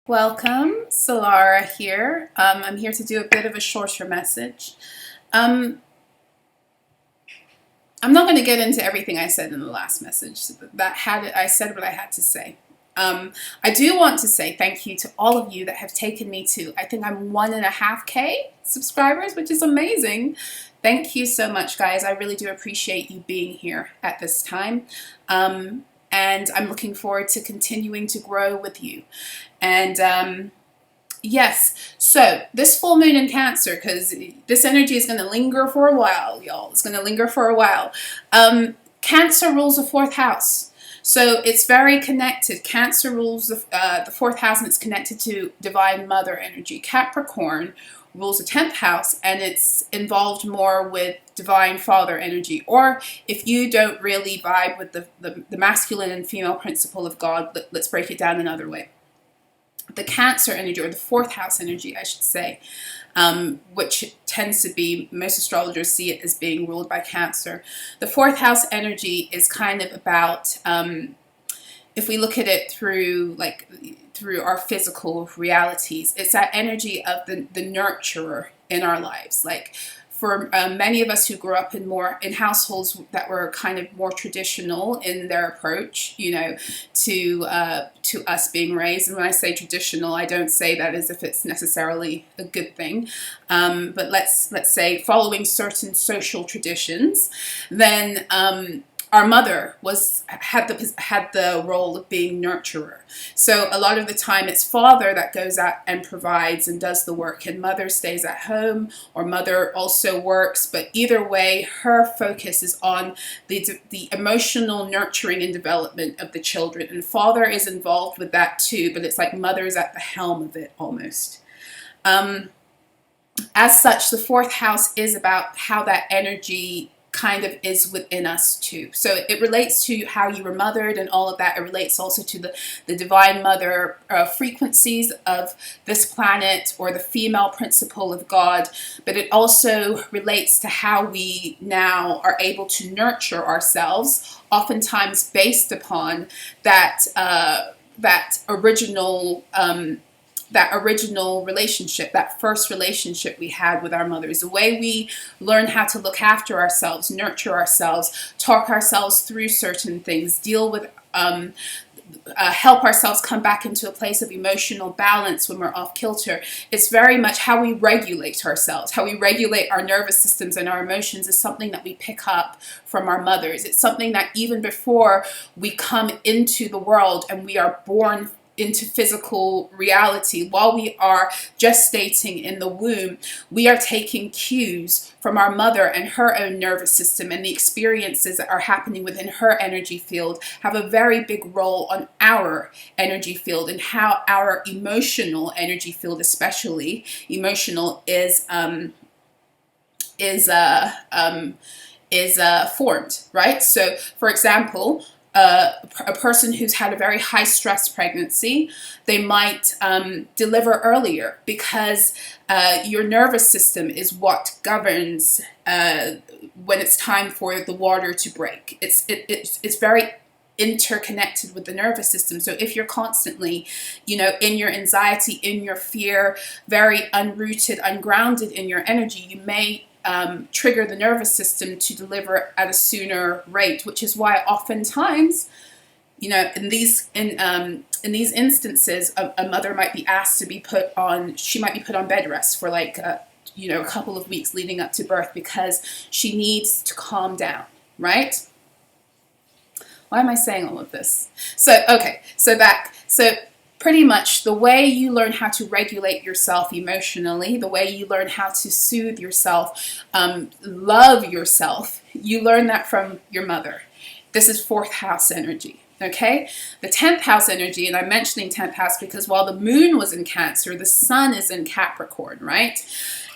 Welcome, Solara here. I'm here to do a bit of a shorter message. I'm not going to get into everything I said in the last message. I said what I had to say. I do want to say thank you to all of you that have taken me to, I think I'm 1.5K subscribers, which is amazing. Thank you so much, guys. I really do appreciate you being here at this time. And I'm looking forward to continuing to grow with you. And yes, so this full moon in Cancer, because this energy is going to linger for a while, y'all. It's going to linger for a while. Cancer rules the 4th house. So it's very connected. Cancer rules the 4th house, and it's connected to Divine Mother energy. Capricorn rules the 10th house, and it's involved more with Divine Father energy. Or if you don't really vibe with the masculine and female principle of God, let's break it down another way. The Cancer energy, or the 4th house energy, I should say, which tends to be, most astrologers see it as being ruled by Cancer. The 4th house energy is kind of about, if we look at it through our physical realities, it's that energy of the nurturer in our lives. Like for many of us who grew up in households that were kind of more traditional in their approach, you know, to us being raised. And when I say traditional, I don't say that as if it's necessarily a good thing. But let's say following certain social traditions, then our mother had the role of being nurturer. So a lot of the time it's father that goes out and provides and does the work, and mother stays at home, or mother also works. But either way, her focus is on the emotional nurturing and development of the children, and father is involved with that too, but it's like mother's at the helm of it almost. As such, the 4th house is about how that energy kind of is within us too. So it relates to how you were mothered and all of that. It relates also to the Divine Mother frequencies of this planet, or the female principle of God. But it also relates to how we now are able to nurture ourselves, oftentimes based upon that original relationship, that first relationship we had with our mothers, the way we learn how to look after ourselves, nurture ourselves, talk ourselves through certain things, deal with, help ourselves come back into a place of emotional balance when we're off kilter. It's very much how we regulate ourselves, how we regulate our nervous systems and our emotions is something that we pick up from our mothers. It's something that even before we come into the world and we are born into physical reality, while we are gestating in the womb, we are taking cues from our mother and her own nervous system, and the experiences that are happening within her energy field have a very big role on our energy field, and how our emotional energy field, especially emotional, is formed, right? So for example, a person who's had a very high stress pregnancy, they might deliver earlier, because your nervous system is what governs when it's time for the water to break. It's very interconnected with the nervous system. So if you're constantly, you know, in your anxiety, in your fear, very unrooted, ungrounded in your energy, you may trigger the nervous system to deliver at a sooner rate, which is why oftentimes, you know, in these instances, a mother might be asked to be put on bed rest for like you know, a couple of weeks leading up to birth, because she needs to calm down, right? Why am I saying all of this? So okay, so pretty much the way you learn how to regulate yourself emotionally, the way you learn how to soothe yourself, love yourself, you learn that from your mother. This is 4th house energy, okay? The 10th house energy, and I'm mentioning 10th house because while the moon was in Cancer, the sun is in Capricorn, right?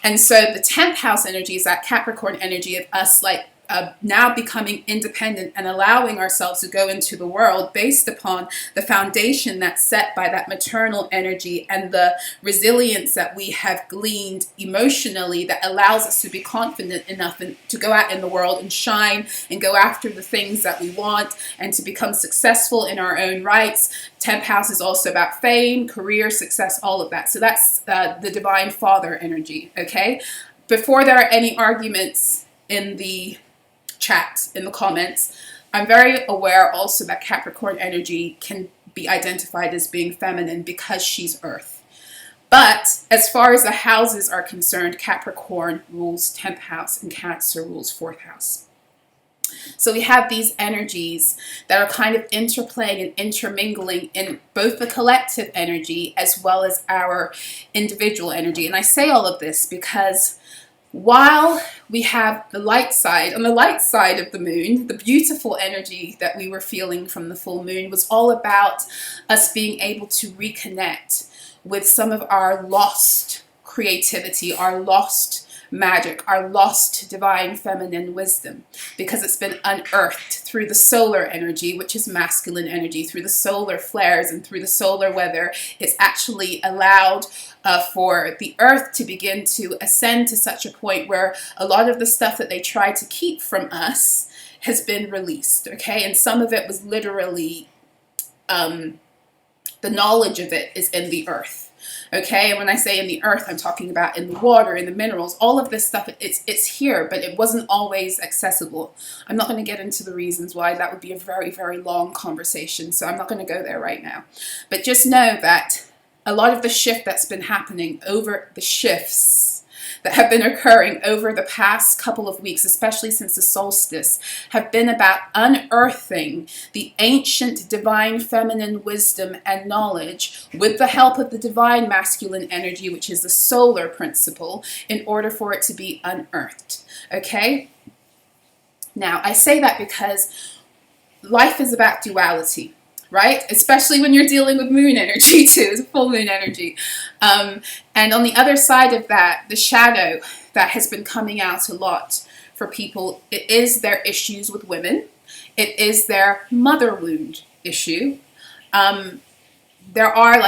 And so the 10th house energy is that Capricorn energy of us like now becoming independent and allowing ourselves to go into the world based upon the foundation that's set by that maternal energy and the resilience that we have gleaned emotionally that allows us to be confident enough to go out in the world and shine and go after the things that we want and to become successful in our own rights. 10th house is also about fame, career, success, all of that. So that's the divine father energy, okay? Before there are any arguments in the chat, in the comments, I'm very aware also that Capricorn energy can be identified as being feminine because she's Earth. But as far as the houses are concerned, Capricorn rules 10th house and Cancer rules 4th house. So we have these energies that are kind of interplaying and intermingling in both the collective energy as well as our individual energy. And I say all of this because while we have the light side, on the light side of the moon, the beautiful energy that we were feeling from the full moon was all about us being able to reconnect with some of our lost creativity, our lost magic, our lost divine feminine wisdom, because it's been unearthed through the solar energy, which is masculine energy, through the solar flares and through the solar weather. It's actually allowed for the earth to begin to ascend to such a point where a lot of the stuff that they try to keep from us has been released, okay? And some of it was literally, the knowledge of it is in the earth. Okay, and when I say in the earth, I'm talking about in the water, in the minerals, all of this stuff, it's here, but it wasn't always accessible. I'm not going to get into the reasons why. That would be a very, very long conversation, so I'm not going to go there right now. But just know that a lot of the shift that's been happening over the shifts that have been occurring over the past couple of weeks, especially since the solstice, have been about unearthing the ancient divine feminine wisdom and knowledge with the help of the divine masculine energy, which is the solar principle, in order for it to be unearthed. Okay? Now, I say that because life is about duality. Right? Especially when you're dealing with moon energy too, full moon energy. And on the other side of that, the shadow that has been coming out a lot for people, it is their issues with women. It is their mother wound issue. There are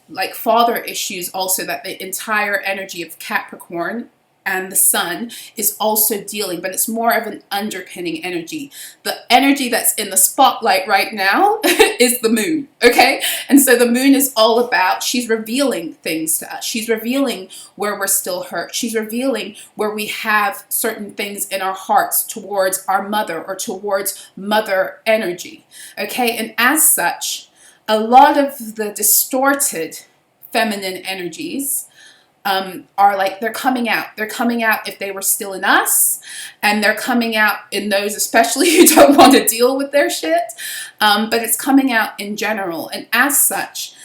like father issues also that the entire energy of Capricorn and the sun is also dealing, but it's more of an underpinning energy. The energy that's in the spotlight right now is the moon, okay? And so the moon is all about, she's revealing things to us. She's revealing where we're still hurt. She's revealing where we have certain things in our hearts towards our mother or towards mother energy, okay? And as such, a lot of the distorted feminine energies are like, they're coming out. They're coming out if they were still in us, and they're coming out in those especially who don't want to deal with their shit, but it's coming out in general. And as such,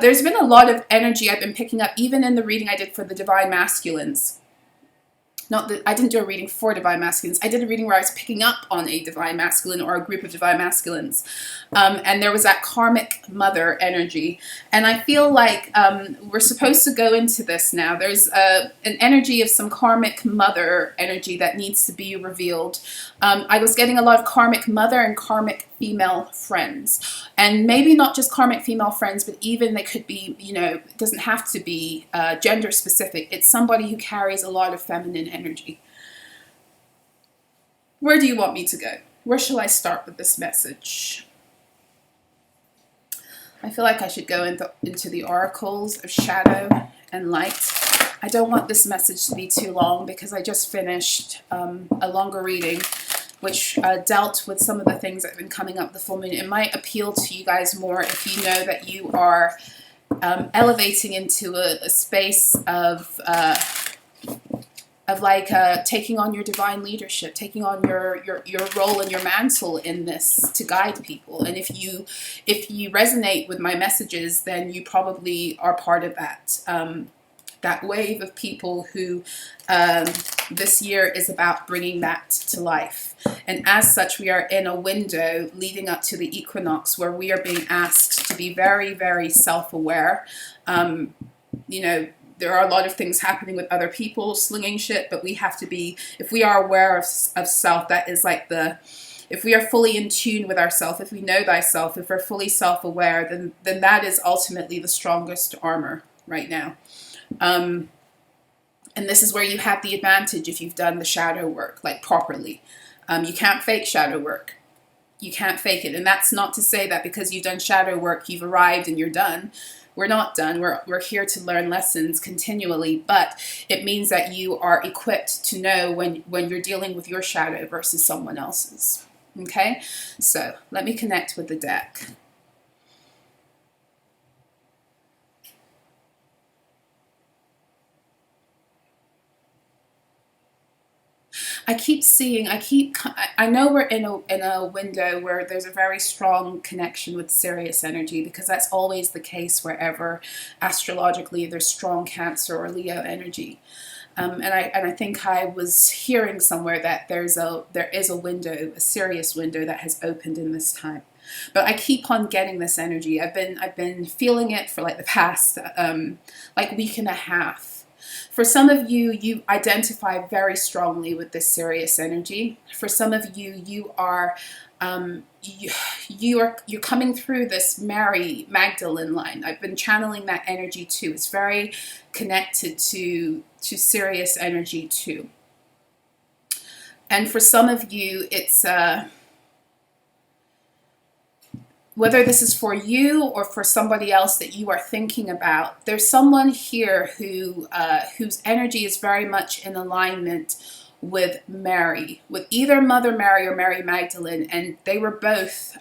there's been a lot of energy I've been picking up, even in the reading I did for the divine masculines. Not that I didn't do a reading for divine masculines. I did a reading where I was picking up on a divine masculine or a group of divine masculines. And there was that karmic mother energy. And I feel like we're supposed to go into this now. There's an energy of some karmic mother energy that needs to be revealed. I was getting a lot of karmic mother and karmic female friends. And maybe not just karmic female friends, but even they could be, you know, it doesn't have to be gender specific. It's somebody who carries a lot of feminine energy. Where do you want me to go? Where shall I start with this message? I feel like I should go into the oracles of shadow and light. I don't want this message to be too long because I just finished a longer reading which dealt with some of the things that have been coming up the full moon. It might appeal to you guys more if you know that you are elevating into a space of like taking on your divine leadership, taking on your role and your mantle in this to guide people. And if you resonate with my messages, then you probably are part of that that wave of people who this year is about bringing that to life. And as such, we are in a window leading up to the equinox where we are being asked to be very, very self-aware. You know, there are a lot of things happening with other people slinging shit, but we have to be, if we are aware of self, that is like if we are fully in tune with ourselves, if we know thyself, if we're fully self-aware, then that is ultimately the strongest armor right now. And this is where you have the advantage if you've done the shadow work, like properly. You can't fake shadow work. You can't fake it. And that's not to say that because you've done shadow work, you've arrived and you're done. We're not done. We're here to learn lessons continually, but it means that you are equipped to know when you're dealing with your shadow versus someone else's. Okay, so let me connect with the deck. I know we're in a window where there's a very strong connection with Sirius energy, because that's always the case wherever astrologically there's strong Cancer or Leo energy. And I think I was hearing somewhere that there is a window, a Sirius window that has opened in this time. But I keep on getting this energy. I've been feeling it for like the past like week and a half. For some of you, you identify very strongly with this Sirius energy. For some of you, you are you're coming through this Mary Magdalene line. I've been channeling that energy too. It's very connected to Sirius energy too. And for some of you, it's whether this is for you or for somebody else that you are thinking about, there's someone here who whose energy is very much in alignment with Mary, with either Mother Mary or Mary Magdalene, and they were both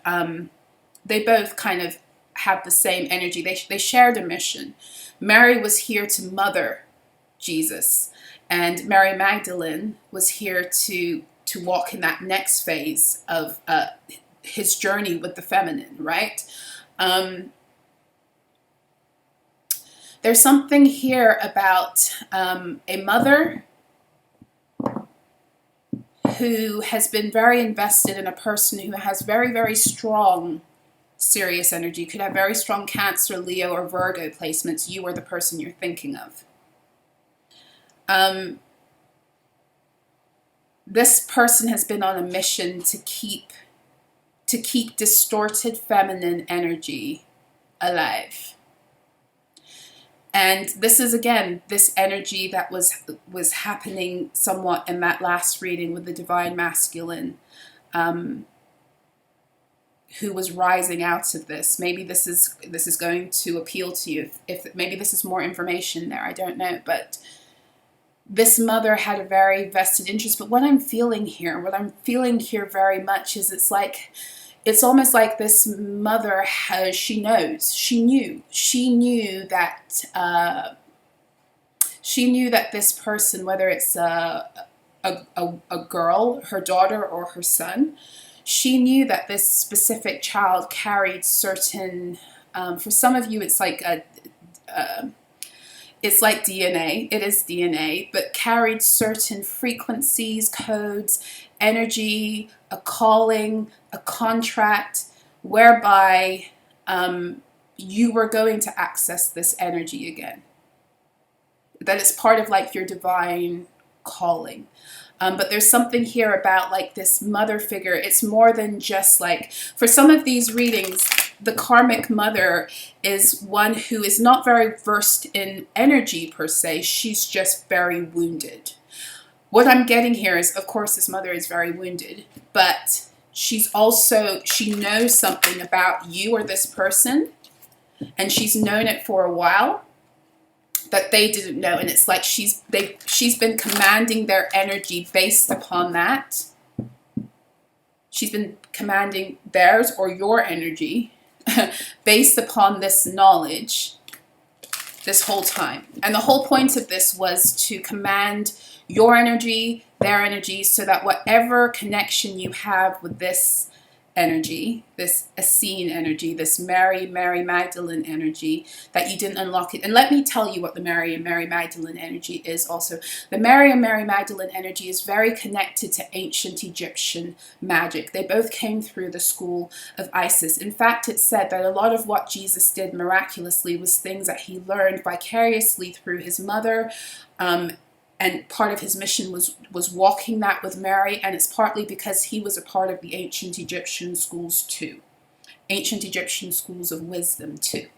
they both kind of have the same energy. They shared a mission. Mary was here to mother Jesus, and Mary Magdalene was here to walk in that next phase of his journey with the feminine, right? There's something here about a mother who has been very invested in a person who has very, very strong Sirius energy, could have very strong Cancer, Leo, or Virgo placements. You are the person you're thinking of. This person has been on a mission to keep distorted feminine energy alive. And this is, again, this energy that was happening somewhat in that last reading with the divine masculine, who was rising out of this. Maybe this is going to appeal to you. If maybe this is more information there, I don't know. But this mother had a very vested interest. But what I'm feeling here very much is it's almost like this mother she knew that this person, whether it's a girl, her daughter, or her son, she knew that this specific child carried certain, for some of you it's like it's like DNA, it is DNA, but carried certain frequencies, codes, energy, a calling, a contract, whereby you were going to access this energy again. That is part of like your divine calling. But there's something here about like this mother figure. It's more than just like, for some of these readings, the karmic mother is one who is not very versed in energy per se. She's just very wounded. What I'm getting here is, of course, this mother is very wounded, but she knows something about you or this person, and she's known it for a while that they didn't know. And it's like she's been commanding their energy based upon that. She's been commanding theirs or your energy based upon this knowledge this whole time. And the whole point of this was to command your energy, their energy, so that whatever connection you have with this energy, this Essene energy, this Mary Magdalene energy, that you didn't unlock it. And let me tell you what the Mary Magdalene energy is also. The Mary Magdalene energy is very connected to ancient Egyptian magic. They both came through the school of Isis. In fact, it's said that a lot of what Jesus did miraculously was things that he learned vicariously through his mother, and part of his mission was walking that with Mary, and it's partly because he was a part of the ancient Egyptian schools too. Ancient Egyptian schools of wisdom too.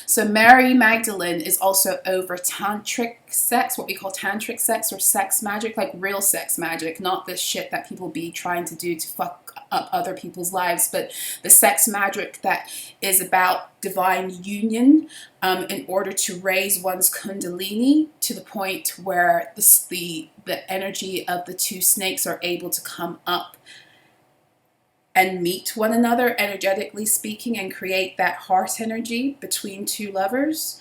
So Mary Magdalene is also over tantric sex, what we call tantric sex or sex magic, like real sex magic, not this shit that people be trying to do to fuck up other people's lives, but the sex magic that is about divine union in order to raise one's kundalini to the point where the energy of the two snakes are able to come up and meet one another, energetically speaking, and create that heart energy between two lovers.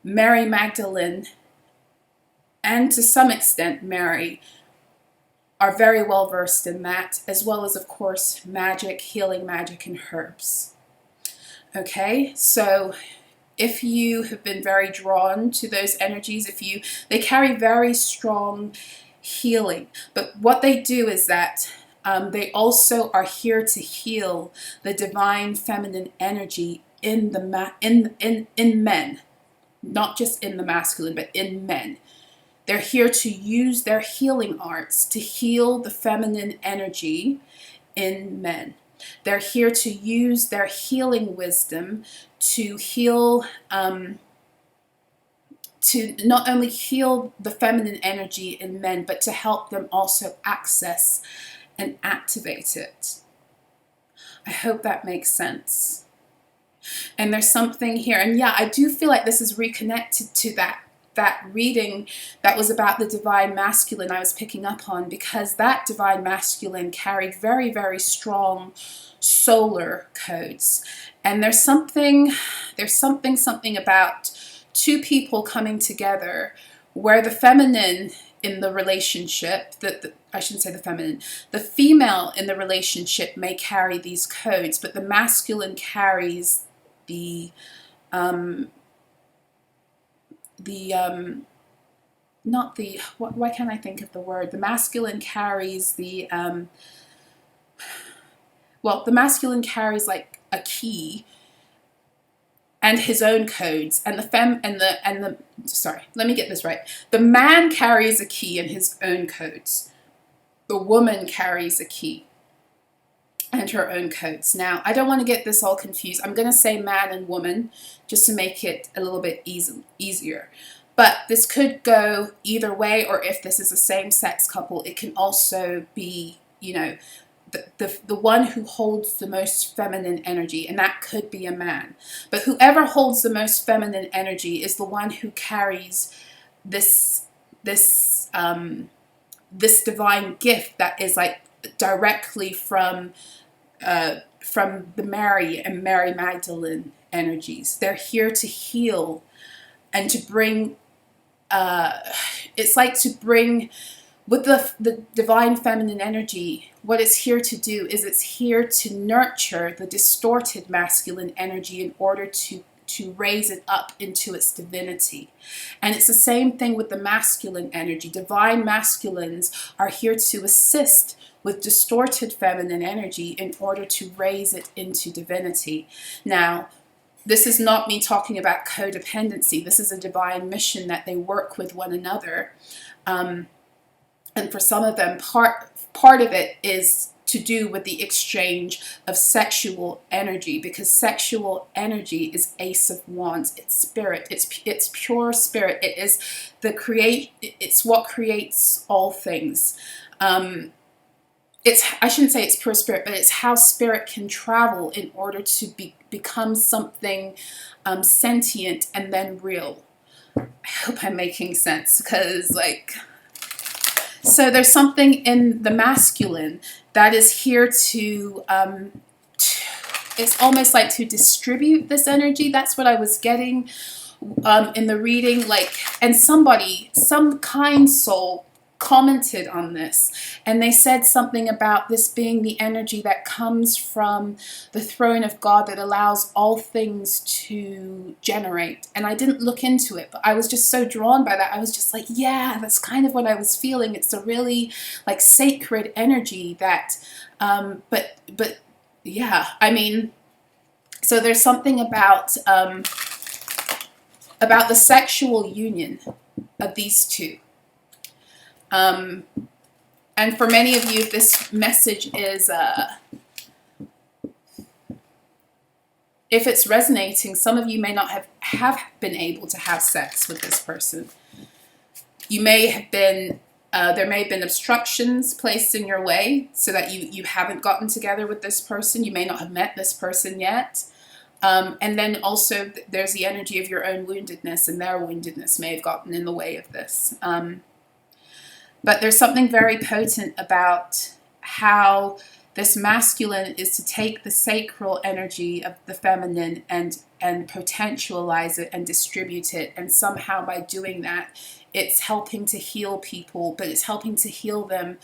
Mary Magdalene, and to some extent Mary, are very well versed in that, as well as, of course, magic, healing magic, and herbs. Okay, so if you have been very drawn to those energies, they carry very strong healing. But what they do is that they also are here to heal the divine feminine energy in men, not just in the masculine, but in men. They're here to use their healing arts to heal the feminine energy in men. They're here to use their healing wisdom to heal, to not only heal the feminine energy in men, but to help them also access and activate it. I hope that makes sense. And there's something here, and yeah, I do feel like this is reconnected to that reading that was about the divine masculine I was picking up on, because that divine masculine carried very, very strong solar codes. And there's something about two people coming together where the feminine in the relationship, I shouldn't say the feminine, the female in the relationship may carry these codes, but the masculine carries why can't I think of the word? The masculine carries the masculine carries like a key and his own codes, and let me get this right. The man carries a key and his own codes. The woman carries a key and her own codes. Now, I don't want to get this all confused. I'm going to say man and woman just to make it a little bit easier. But this could go either way, or if this is a same-sex couple, it can also be, the one who holds the most feminine energy, and that could be a man. But whoever holds the most feminine energy is the one who carries this divine gift that is like directly from the Mary and Mary Magdalene energies. They're here to heal and to bring, it's like to bring, with the divine feminine energy, what it's here to do is it's here to nurture the distorted masculine energy in order to raise it up into its divinity. And it's the same thing with the masculine energy. Divine masculines are here to assist with distorted feminine energy in order to raise it into divinity. Now, this is not me talking about codependency. This is a divine mission that they work with one another. And for some of them, part of it is to do with the exchange of sexual energy, because sexual energy is Ace of Wands. It's spirit. It's pure spirit. It is it's what creates all things. I shouldn't say it's pure spirit, but it's how spirit can travel in order to become something sentient and then real. I hope I'm making sense, because so there's something in the masculine that is here to it's almost like to distribute this energy. That's what I was getting in the reading. And some kind soul commented on this, and they said something about this being the energy that comes from the throne of God that allows all things to generate. And I didn't look into it, but I was just so drawn by that. I was just like, yeah, that's kind of what I was feeling. It's a really like sacred energy that, but yeah, I mean, so there's something about the sexual union of these two. And for many of you, this message is, if it's resonating, some of you may not have been able to have sex with this person. You may have been, there may have been obstructions placed in your way so that you haven't gotten together with this person. You may not have met this person yet. And then also there's the energy of your own woundedness, and their woundedness may have gotten in the way of this. But there's something very potent about how this masculine is to take the sacral energy of the feminine and potentialize it and distribute it. And somehow by doing that, it's helping to heal people, but it's helping to heal them,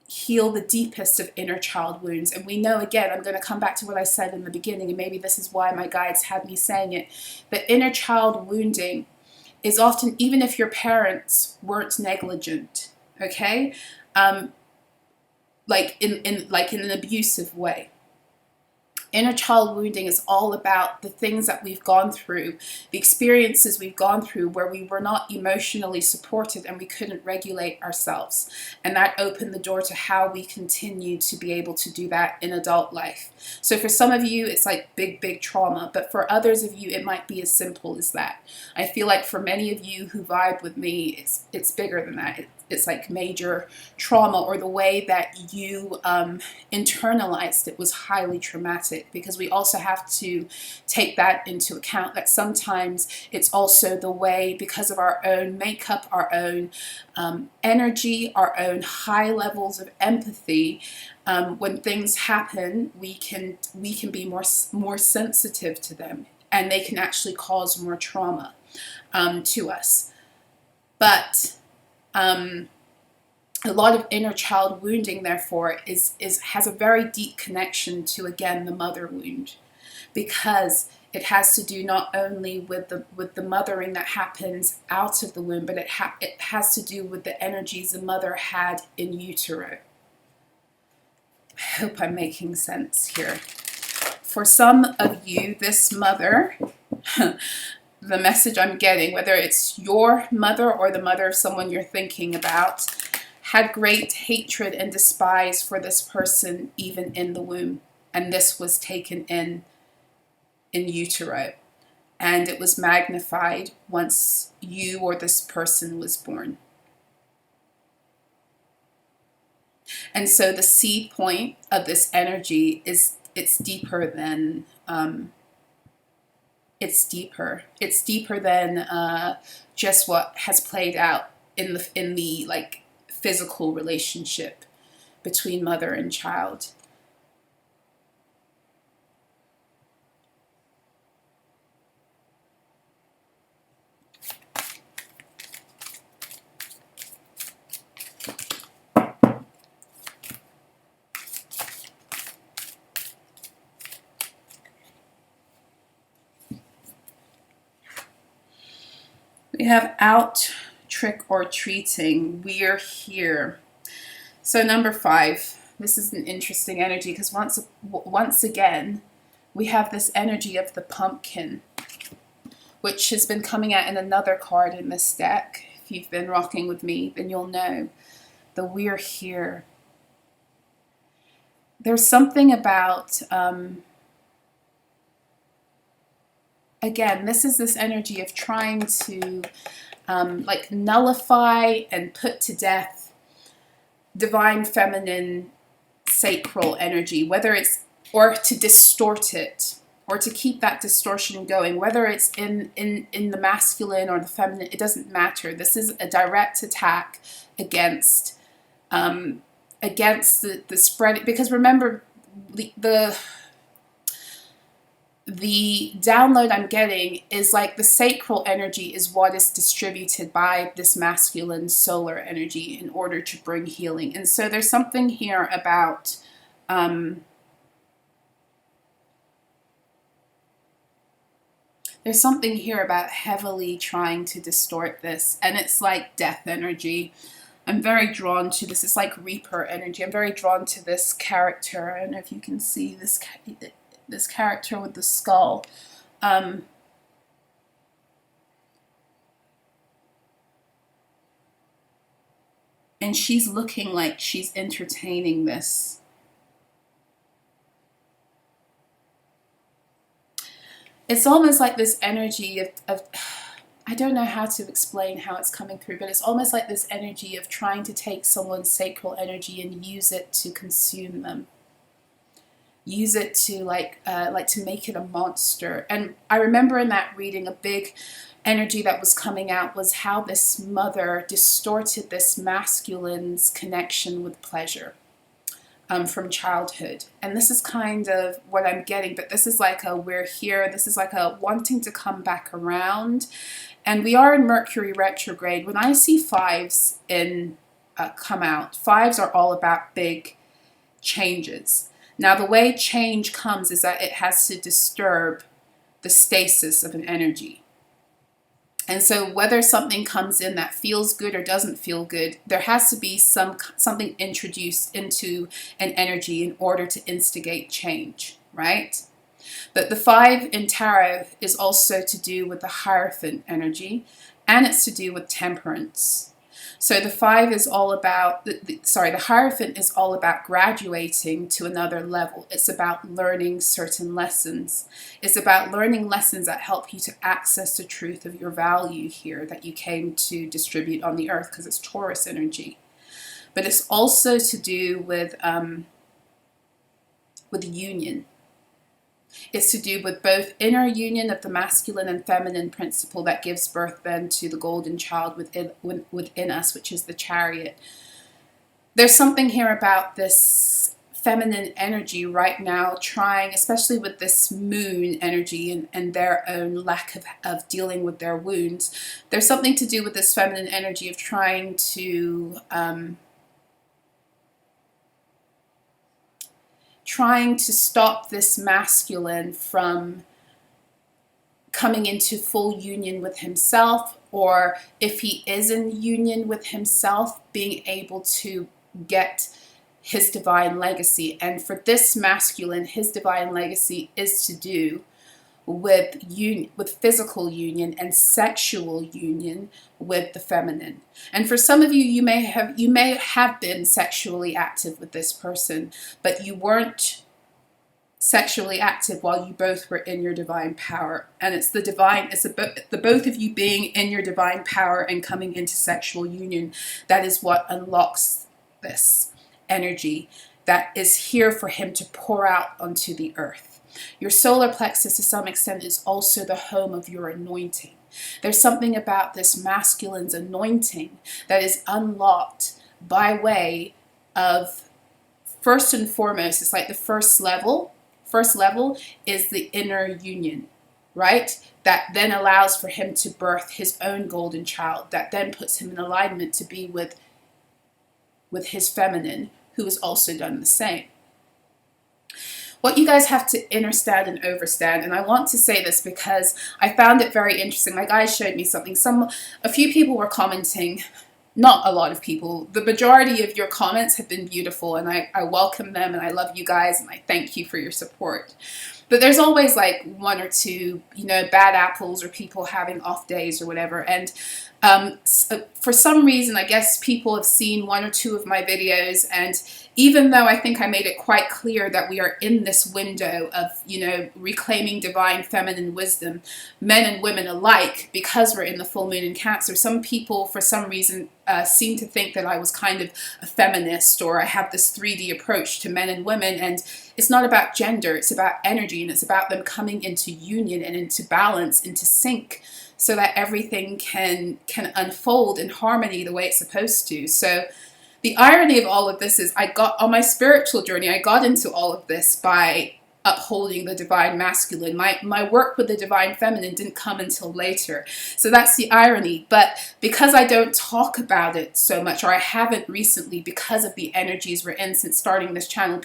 heal the deepest of inner child wounds. And we know, again, I'm going to come back to what I said in the beginning, and maybe this is why my guides had me saying it, that inner child wounding is often, even if your parents weren't negligent, okay, like in an abusive way. Inner child wounding is all about the things that we've gone through, the experiences we've gone through where we were not emotionally supported and we couldn't regulate ourselves. And that opened the door to how we continue to be able to do that in adult life. So for some of you, it's like big trauma, but for others of you, it might be as simple as that. I feel like for many of you who vibe with me, it's bigger than that. It's like major trauma, or the way that you internalized it was highly traumatic, because we also have to take that into account, that sometimes it's also the way, because of our own makeup, our own energy, our own high levels of empathy, when things happen, we can be more sensitive to them, and they can actually cause more trauma to us. But a lot of inner child wounding, therefore, has a very deep connection to, again, the mother wound, because it has to do not only with the mothering that happens out of the womb, but it has to do with the energies the mother had in utero. I hope I'm making sense here. For some of you, this mother, the message I'm getting, whether it's your mother or the mother of someone you're thinking about, had great hatred and despise for this person even in the womb. And this was taken in utero. And it was magnified once you or this person was born. And so the seed point of this energy is, it's deeper than it's deeper than just what has played out in the like physical relationship between mother and child. We have out trick or treating. We're here. So number 5, this is an interesting energy, because once again, we have this energy of the pumpkin, which has been coming out in another card in this deck. If you've been rocking with me, then you'll know the we're here. There's something about, again, this is this energy of trying to like nullify and put to death divine feminine sacral energy, whether it's, or to distort it, or to keep that distortion going, whether it's in the masculine or the feminine, it doesn't matter. This is a direct attack against the spread, because remember, the the download I'm getting is like the sacral energy is what is distributed by this masculine solar energy in order to bring healing. And so there's something here about heavily trying to distort this, and it's like death energy. I'm very drawn to this. It's like Reaper energy. I'm very drawn to this character. I don't know if you can see this character with the skull. And she's looking like she's entertaining this. It's almost like this energy of I don't know how to explain how it's coming through, but it's almost like this energy of trying to take someone's sacral energy and use it to consume them. Use it to like to make it a monster. And I remember in that reading, a big energy that was coming out was how this mother distorted this masculine's connection with pleasure from childhood. And this is kind of what I'm getting, but this is like a we're here, this is like a wanting to come back around. And we are in Mercury retrograde. When I see fives in come out, fives are all about big changes. Now, the way change comes is that it has to disturb the stasis of an energy. And so whether something comes in that feels good or doesn't feel good, there has to be something introduced into an energy in order to instigate change, right? But the 5 in tarot is also to do with the Hierophant energy, and it's to do with temperance. So the 5 is all about, the Hierophant is all about graduating to another level. It's about learning certain lessons. It's about learning lessons that help you to access the truth of your value here that you came to distribute on the earth, because it's Taurus energy. But it's also to do with union. It's to do with both inner union of the masculine and feminine principle that gives birth then to the golden child within us, which is the Chariot. There's something here about this feminine energy right now trying, especially with this moon energy and their own lack of dealing with their wounds. There's something to do with this feminine energy of trying to stop this masculine from coming into full union with himself, or if he is in union with himself, being able to get his divine legacy. And for this masculine, his divine legacy is to do with physical union and sexual union with the feminine. And for some of you, you may have been sexually active with this person, but you weren't sexually active while you both were in your divine power. And it's the both of you being in your divine power and coming into sexual union that is what unlocks this energy that is here for him to pour out onto the earth. Your solar plexus, to some extent, is also the home of your anointing. There's something about this masculine's anointing that is unlocked by way of, first and foremost, it's like the first level. First level is the inner union, right? That then allows for him to birth his own golden child, that then puts him in alignment to be with his feminine, who has also done the same. What you guys have to understand and overstand, and I want to say this because I found it very interesting. My guys showed me something. A few people were commenting, not a lot of people. The majority of your comments have been beautiful, and I welcome them, and I love you guys, and I thank you for your support. But there's always like one or two, bad apples or people having off days or whatever. And for some reason, I guess people have seen one or two of my videos, and even though I think I made it quite clear that we are in this window of, reclaiming divine feminine wisdom, men and women alike, because we're in the full moon in Cancer, some people, for some reason, seem to think that I was kind of a feminist, or I have this 3D approach to men and women, and it's not about gender, it's about energy, and it's about them coming into union and into balance, into sync, so that everything can unfold in harmony the way it's supposed to. So the irony of all of this is on my spiritual journey, I got into all of this by upholding the divine masculine. My work with the divine feminine didn't come until later. So that's the irony. But because I don't talk about it so much, or I haven't recently, because of the energies we're in since starting this channel,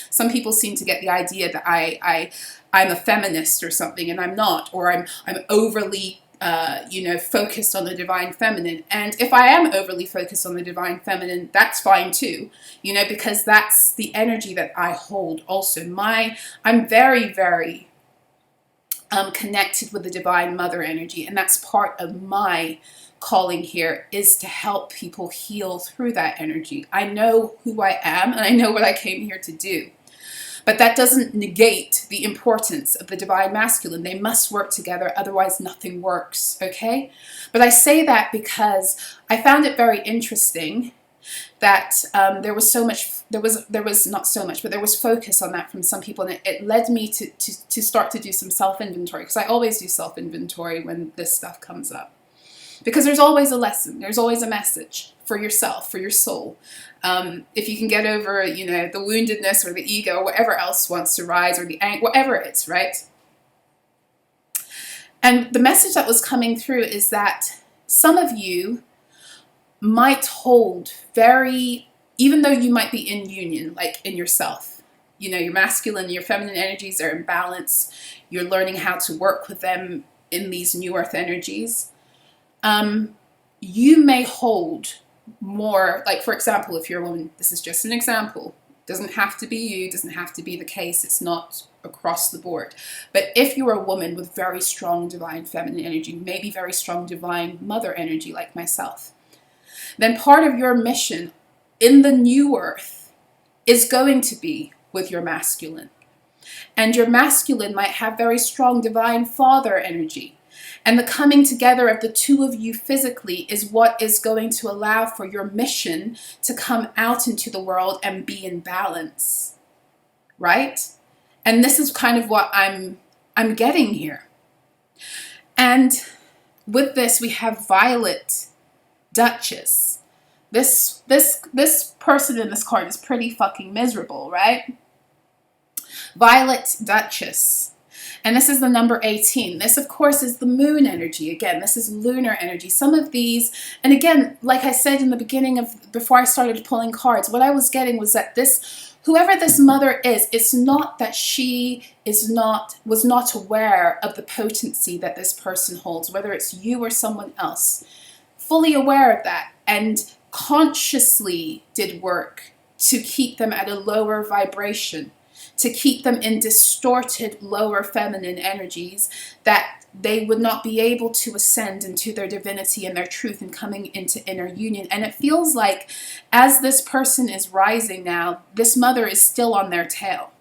some people seem to get the idea that I'm a feminist or something, and I'm not, or I'm overly focused on the divine feminine. And if I am overly focused on the divine feminine, that's fine too, because that's the energy that I hold also. I'm very, very connected with the divine mother energy, and that's part of my calling here, is to help people heal through that energy. I know who I am, and I know what I came here to do. But that doesn't negate the importance of the divine masculine. They must work together, otherwise nothing works, okay? But I say that because I found it very interesting that there was focus on that from some people, and it led me to start to do some self-inventory, because I always do self-inventory when this stuff comes up. Because there's always a lesson, there's always a message for yourself, for your soul. If you can get over, the woundedness or the ego, or whatever else wants to rise, or the anger, whatever it's, right? And the message that was coming through is that some of you might hold even though you might be in union, like in yourself, your masculine, your feminine energies are in balance, you're learning how to work with them in these new earth energies. You may hold more, like, for example, if you're a woman, this is just an example, doesn't have to be you, doesn't have to be the case, it's not across the board. But if you're a woman with very strong divine feminine energy, maybe very strong divine mother energy like myself, then part of your mission in the new earth is going to be with your masculine. And your masculine might have very strong divine father energy. And the coming together of the two of you physically is what is going to allow for your mission to come out into the world and be in balance, right? And this is kind of what I'm getting here. And with this, we have Violet Duchess. This person in this card is pretty fucking miserable, right? Violet Duchess. And this is the number 18. This, of course, is the moon energy. Again, this is lunar energy. Some of these, and again, like I said in the beginning before I started pulling cards, what I was getting was that whoever this mother is, it's not that she was not aware of the potency that this person holds, whether it's you or someone else, fully aware of that, and consciously did work to keep them at a lower vibration, to keep them in distorted lower feminine energies, that they would not be able to ascend into their divinity and their truth and coming into inner union. And it feels like as this person is rising now, this mother is still on their tail.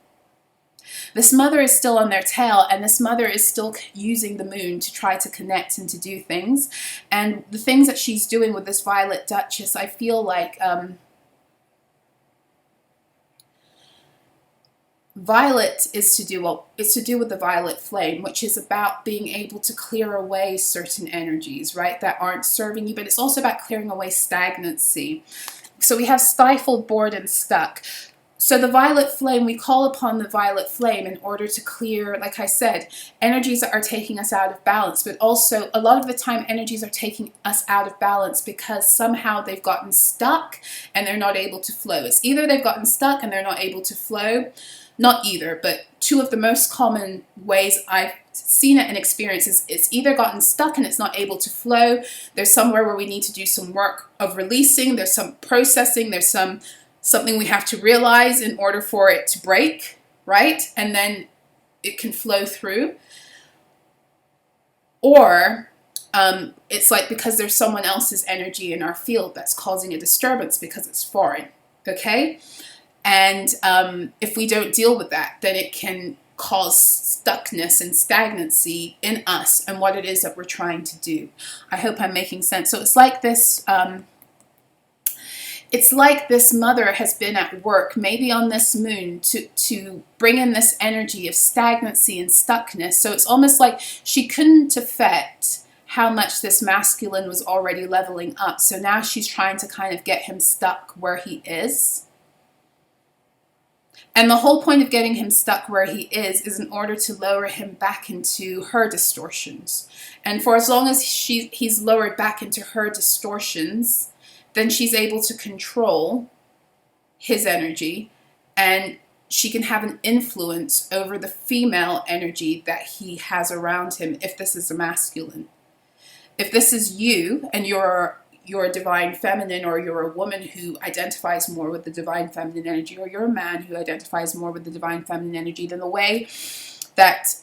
This mother is still on their tail, and this mother is still using the moon to try to connect and to do things. And the things that she's doing with this Violet Duchess, I feel like Violet is to do with the violet flame, which is about being able to clear away certain energies, right, that aren't serving you, but it's also about clearing away stagnancy. So we have stifled, bored, and stuck. So the violet flame, we call upon the violet flame in order to clear, like I said, energies that are taking us out of balance, but also a lot of the time energies are taking us out of balance because somehow they've gotten stuck and they're not able to flow. It's either they've gotten stuck and they're not able to flow, not either, but two of the most common ways I've seen it and experienced is it's either gotten stuck and it's not able to flow, there's somewhere where we need to do some work of releasing, there's some processing, there's something we have to realize in order for it to break, right? And then it can flow through. Or it's like because there's someone else's energy in our field that's causing a disturbance because it's foreign, okay? And if we don't deal with that, then it can cause stuckness and stagnancy in us and what it is that we're trying to do. I hope I'm making sense. So it's like this mother has been at work, maybe on this moon, to bring in this energy of stagnancy and stuckness. So it's almost like she couldn't affect how much this masculine was already leveling up. So now she's trying to kind of get him stuck where he is. And the whole point of getting him stuck where he is in order to lower him back into her distortions. And for as long as he's lowered back into her distortions, then she's able to control his energy, and she can have an influence over the female energy that he has around him if this is a masculine. If this is you and you're a divine feminine, or you're a woman who identifies more with the divine feminine energy, or you're a man who identifies more with the divine feminine energy, then the way that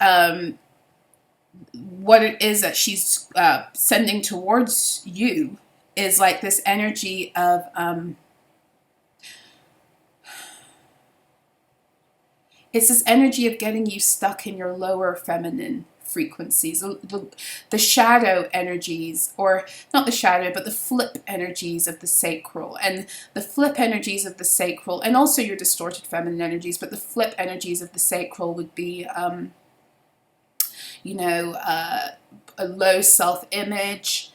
what it is that she's sending towards you is like this energy of it's this energy of getting you stuck in your lower feminine frequencies, the shadow energies, or not the shadow, but the flip energies of the sacral. And the flip energies of the sacral, and also your distorted feminine energies, but the flip energies of the sacral would be, a low self-image,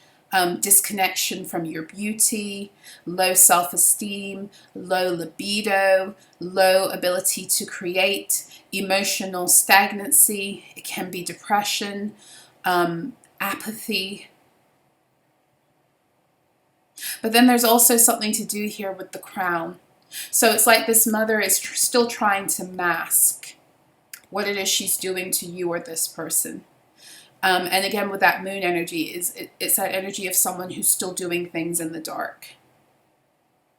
disconnection from your beauty, low self-esteem, low libido, low ability to create, emotional stagnancy. It can be depression, apathy. But then there's also something to do here with the crown. So it's like this mother is still trying to mask what it is she's doing to you or this person. And again, with that moon energy, it's that energy of someone who's still doing things in the dark.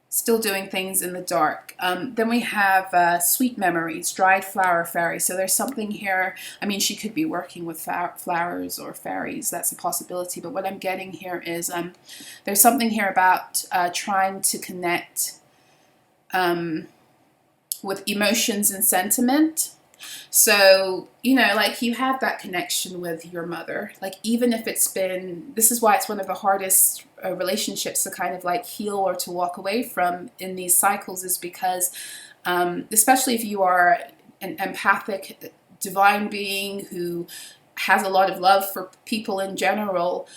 Still doing things in the dark. Then we have sweet memories, dried flower fairy. So there's something here. I mean, she could be working with flowers or fairies. That's a possibility. But what I'm getting here is there's something here about trying to connect with emotions and sentiment. So, like you have that connection with your mother, like even if it's been, this is why it's one of the hardest relationships to kind of like heal or to walk away from in these cycles, is because especially if you are an empathic divine being who has a lot of love for people in general,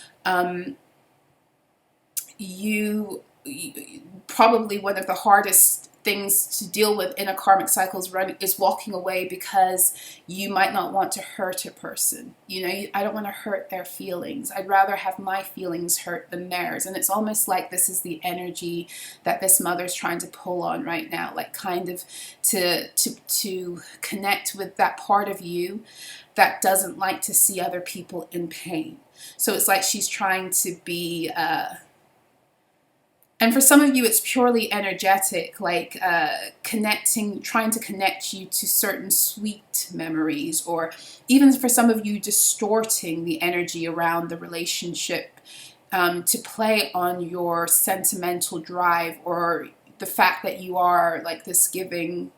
you probably one of the hardest things to deal with in a karmic cycle's run is walking away, because you might not want to hurt a person. I don't want to hurt their feelings. I'd rather have my feelings hurt than theirs. And it's almost like this is the energy that this mother's trying to pull on right now, like kind of to connect with that part of you that doesn't like to see other people in pain. So it's like she's trying to be and for some of you, it's purely energetic, like trying to connect you to certain sweet memories, or even for some of you, distorting the energy around the relationship to play on your sentimental drive, or the fact that you are like this giving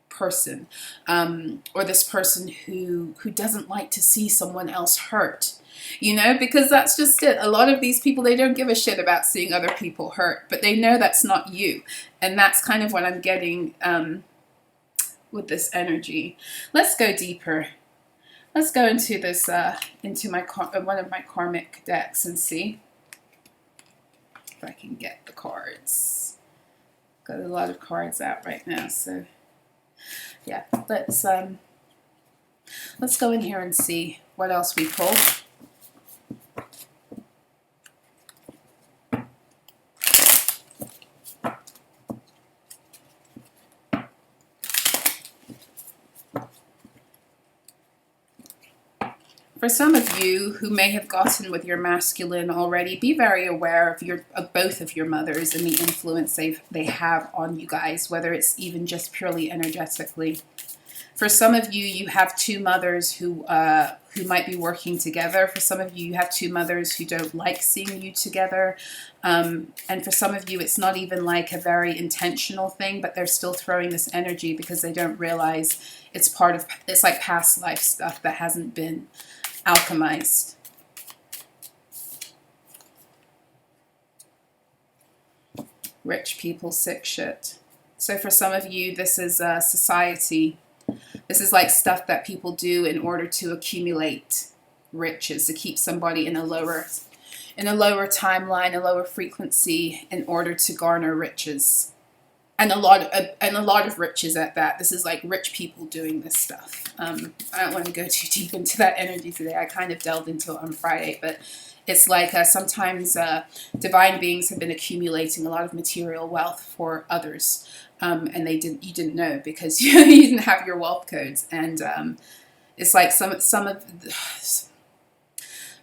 person, or this person who doesn't like to see someone else hurt. Because that's just it. A lot of these people, they don't give a shit about seeing other people hurt, but they know that's not you. And that's kind of what I'm getting with this energy. Let's go deeper. Let's go into this, into one of my karmic decks and see if I can get the cards. Got a lot of cards out right now, so yeah. Let's go in here and see what else we pull. For some of you who may have gotten with your masculine already, be very aware of both of your mothers and the influence they have on you guys, whether it's even just purely energetically. For some of you, you have two mothers who might be working together. For some of you, you have two mothers who don't like seeing you together. And for some of you, it's not even like a very intentional thing, but they're still throwing this energy because they don't realize it's like past life stuff that hasn't been alchemized. Rich people, sick shit. So for some of you, this is society. This is like stuff that people do in order to accumulate riches, to keep somebody in a lower timeline, a lower frequency, in order to garner riches. and a lot of riches at that. This is like rich people doing this stuff. I don't want to go too deep into that energy today. I kind of delved into it on Friday, but it's like sometimes divine beings have been accumulating a lot of material wealth for others, and you didn't know because you didn't have your wealth codes. And it's like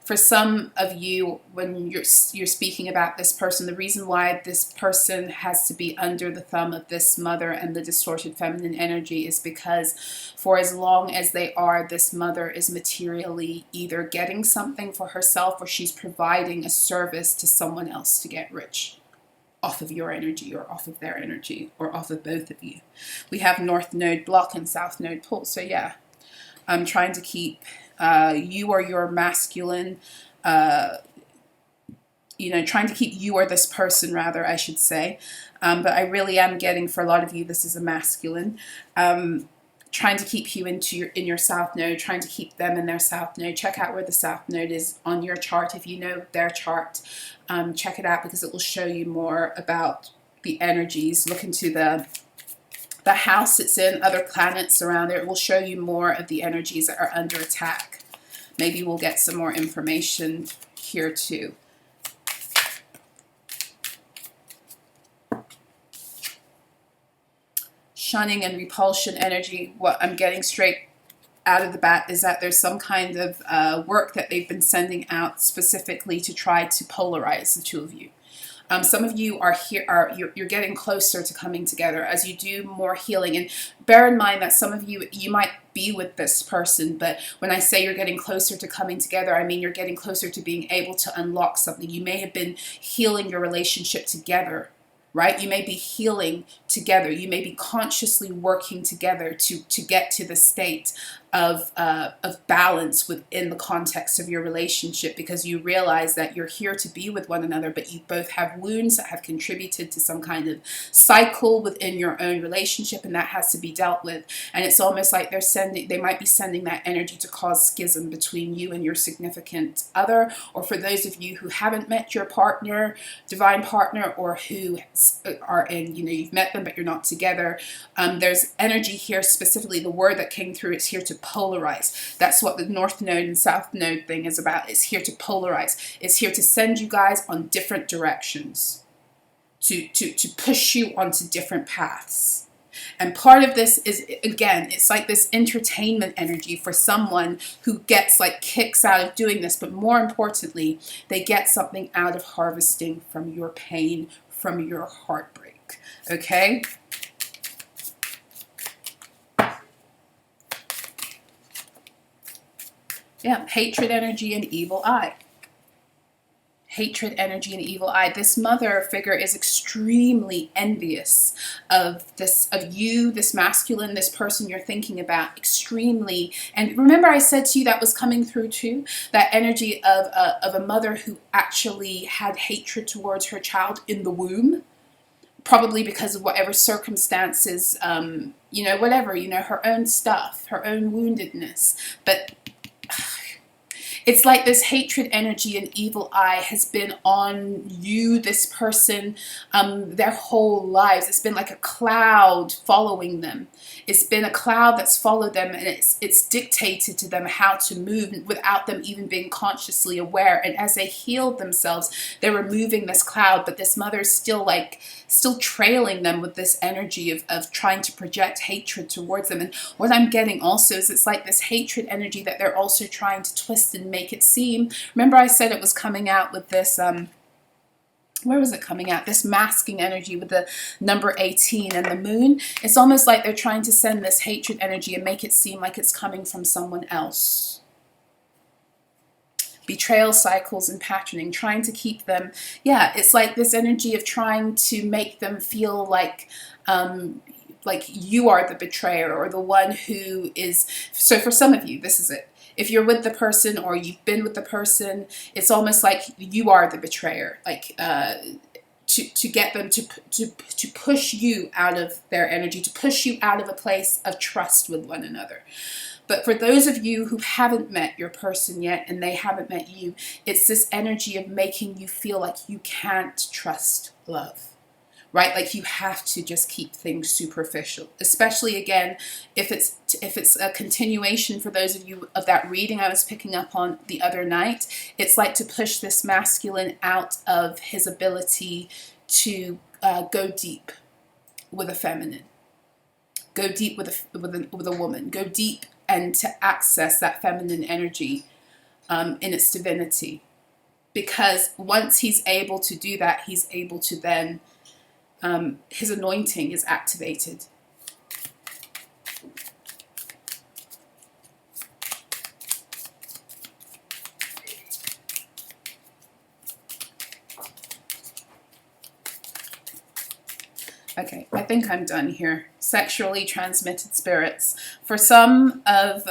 for some of you, when you're speaking about this person, the reason why this person has to be under the thumb of this mother and the distorted feminine energy is because for as long as they are, this mother is materially either getting something for herself or she's providing a service to someone else to get rich off of your energy or off of their energy or off of both of you. We have North Node block and South Node pull. So yeah, I'm trying to keep you or your masculine, trying to keep you or this person, rather, I should say. But I really am getting, for a lot of you, this is a masculine. Trying to keep you in your South Node, trying to keep them in their South Node. Check out where the South Node is on your chart. If you know their chart, check it out because it will show you more about the energies. Look into the house it's in, other planets around there. It will show you more of the energies that are under attack. Maybe we'll get some more information here too. Shunning and repulsion energy. What I'm getting straight out of the bat is that there's some kind of work that they've been sending out specifically to try to polarize the two of you. Some of you you're getting closer to coming together as you do more healing. And bear in mind that some of you might be with this person, but when I say you're getting closer to coming together, I mean you're getting closer to being able to unlock something. You may have been healing your relationship together, right? You may be healing together. You may be consciously working together to get to the state of balance within the context of your relationship, because you realize that you're here to be with one another, but you both have wounds that have contributed to some kind of cycle within your own relationship, and that has to be dealt with. And it's almost like they might be sending that energy to cause schism between you and your significant other, or for those of you who haven't met your partner, divine partner, or who are in, you've met them but you're not together. There's energy here, specifically the word that came through, it's here to polarize. That's what the North Node and South Node thing is about. It's here to polarize. It's here to send you guys on different directions, to push you onto different paths. And part of this is, again, it's like this entertainment energy for someone who gets like kicks out of doing this, but more importantly, they get something out of harvesting from your pain, from your heartbreak. Okay? Yeah, hatred energy and evil eye. Hatred energy and evil eye. This mother figure is extremely envious of you, this masculine, this person you're thinking about, extremely. And remember I said to you that was coming through too, that energy of a mother who actually had hatred towards her child in the womb, probably because of whatever circumstances, whatever, her own stuff, her own woundedness. But it's like this hatred energy and evil eye has been on you, this person, their whole lives. It's been like a cloud following them. It's been a cloud that's followed them, and it's dictated to them how to move without them even being consciously aware. And as they healed themselves, they're removing this cloud, but this mother's still trailing them with this energy of trying to project hatred towards them. And what I'm getting also is it's like this hatred energy that they're also trying to twist and make it seem. Remember I said it was coming out with this, where was it coming out? This masking energy with the number 18 and the moon. It's almost like they're trying to send this hatred energy and make it seem like it's coming from someone else. Betrayal cycles and patterning, trying to keep them, it's like this energy of trying to make them feel like you are the betrayer or the one who is. So for some of you, this is it. If you're with the person or you've been with the person, it's almost like you are the betrayer, to get them to push you out of their energy, to push you out of a place of trust with one another. But for those of you who haven't met your person yet and they haven't met you, it's this energy of making you feel like you can't trust love. right? Like you have to just keep things superficial, especially again, if it's a continuation for those of you of that reading I was picking up on the other night. It's like to push this masculine out of his ability to go deep with a feminine, go deep with a woman, go deep and to access that feminine energy in its divinity. Because once he's able to do that, he's able to then, his anointing is activated. Okay, I think I'm done here. Sexually transmitted spirits. For some of,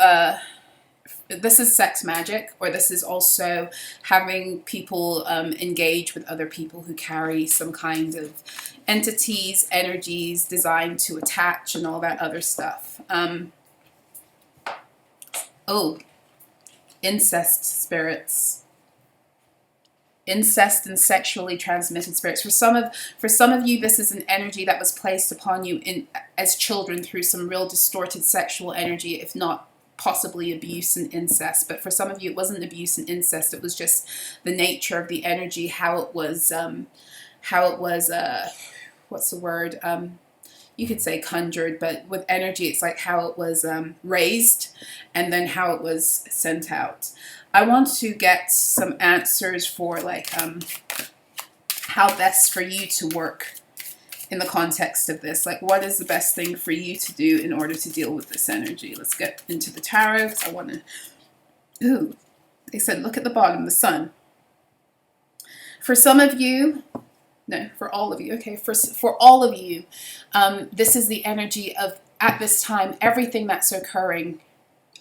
this is sex magic, or this is also having people engage with other people who carry some kind of entities, energies designed to attach and all that other stuff. Oh, incest spirits. Incest and sexually transmitted spirits. For some of you, this is an energy that was placed upon you as children through some real distorted sexual energy, if not possibly abuse and incest. But for some of you, it wasn't abuse and incest. It was just the nature of the energy, how it was, what's the word? You could say conjured, but with energy, it's like how it was raised and then how it was sent out. I want to get some answers for like how best for you to work in the context of this. Like, what is the best thing for you to do in order to deal with this energy? Let's get into the tarot, because I want to... Ooh, they said look at the bottom, the sun. For some of you... No, for all of you. Okay, for all of you, this is the energy of, at this time, everything that's occurring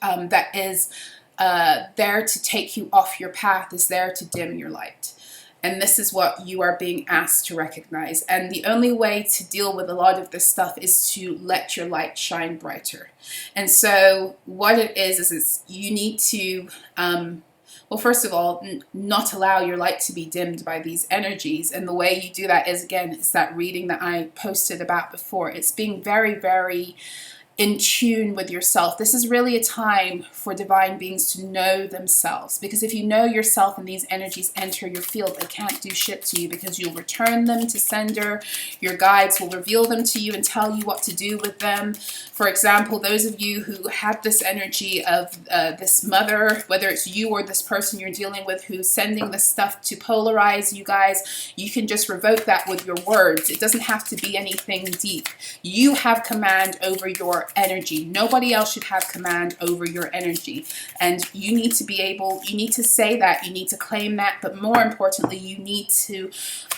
that is there to take you off your path is there to dim your light. And this is what you are being asked to recognize. And the only way to deal with a lot of this stuff is to let your light shine brighter. And so what it is you need to... well, first of all, not allow your light to be dimmed by these energies. And the way you do that is, again, it's that reading that I posted about before. It's being very, very in tune with yourself. This is really a time for divine beings to know themselves. Because if you know yourself and these energies enter your field, they can't do shit to you, because you'll return them to sender. Your guides will reveal them to you and tell you what to do with them. For example, those of you who have this energy of this mother, whether it's you or this person you're dealing with who's sending this stuff to polarize you guys, you can just revoke that with your words. It doesn't have to be anything deep. You have command over your energy. Nobody else should have command over your energy. And you need to be able, you need to say that, you need to claim that, but more importantly, you need to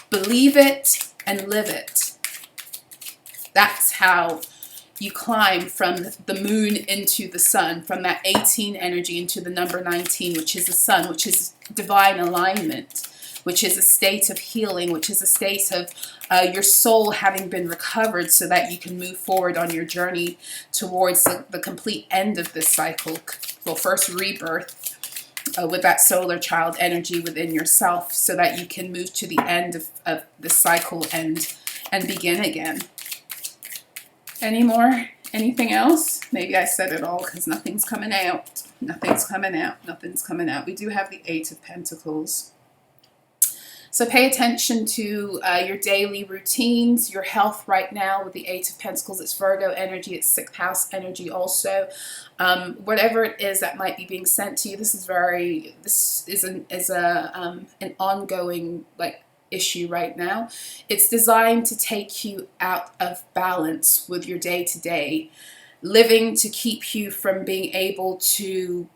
believe it and live it. That's how you climb from the moon into the sun, from that 18 energy into the number 19, which is the sun, which is divine alignment, which is a state of healing, which is a state of your soul having been recovered so that you can move forward on your journey towards the complete end of this cycle. Well, first rebirth with that solar child energy within yourself, so that you can move to the end of the cycle and begin again. Any more? Anything else? Maybe I said it all, because nothing's coming out. Nothing's coming out. Nothing's coming out. We do have the Eight of Pentacles. So pay attention to your daily routines, your health right now with the Eight of Pentacles. It's Virgo energy, it's 6th house energy also. Whatever it is that might be being sent to you, this is an ongoing issue right now. It's designed to take you out of balance with your day-to-day living, to keep you from being able to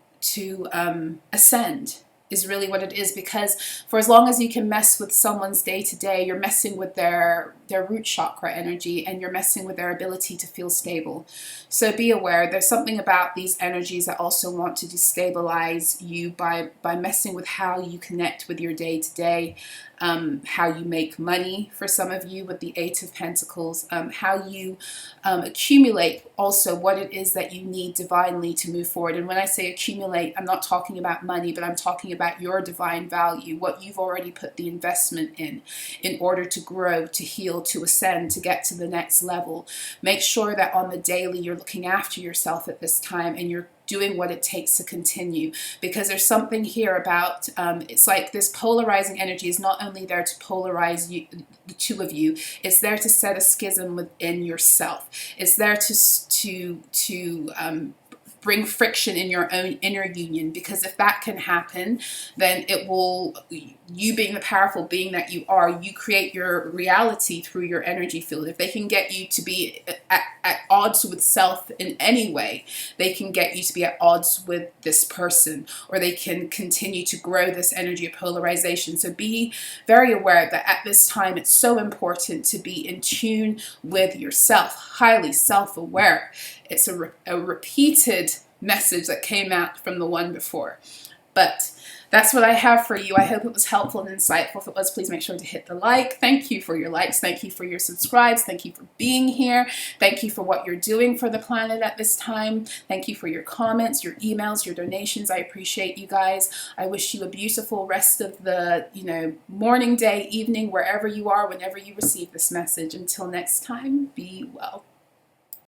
ascend. Is really what it is, because for as long as you can mess with someone's day-to-day, you're messing with their root chakra energy, and you're messing with their ability to feel stable. So be aware, there's something about these energies that also want to destabilize you by messing with how you connect with your day-to-day, how you make money for some of you with the Eight of Pentacles, how you accumulate also what it is that you need divinely to move forward. And when I say accumulate, I'm not talking about money, but I'm talking about your divine value, what you've already put the investment in order to grow, to heal, to ascend, to get to the next level. Make sure that on the daily you're looking after yourself at this time, and you're doing what it takes to continue, because there's something here about it's like this polarizing energy is not only there to polarize you, the two of you, it's there to set a schism within yourself. It's there to bring friction in your own inner union, because if that can happen, then it will, you being the powerful being that you are, you create your reality through your energy field. If they can get you to be at odds with self in any way, they can get you to be at odds with this person, or they can continue to grow this energy of polarization. So be very aware that at this time it's so important to be in tune with yourself, highly self-aware. It's a repeated message that came out from the one before. But that's what I have for you. I hope it was helpful and insightful. If it was, please make sure to hit the like. Thank you for your likes. Thank you for your subscribes. Thank you for being here. Thank you for what you're doing for the planet at this time. Thank you for your comments, your emails, your donations. I appreciate you guys. I wish you a beautiful rest of the, morning, day, evening, wherever you are, whenever you receive this message. Until next time, be well.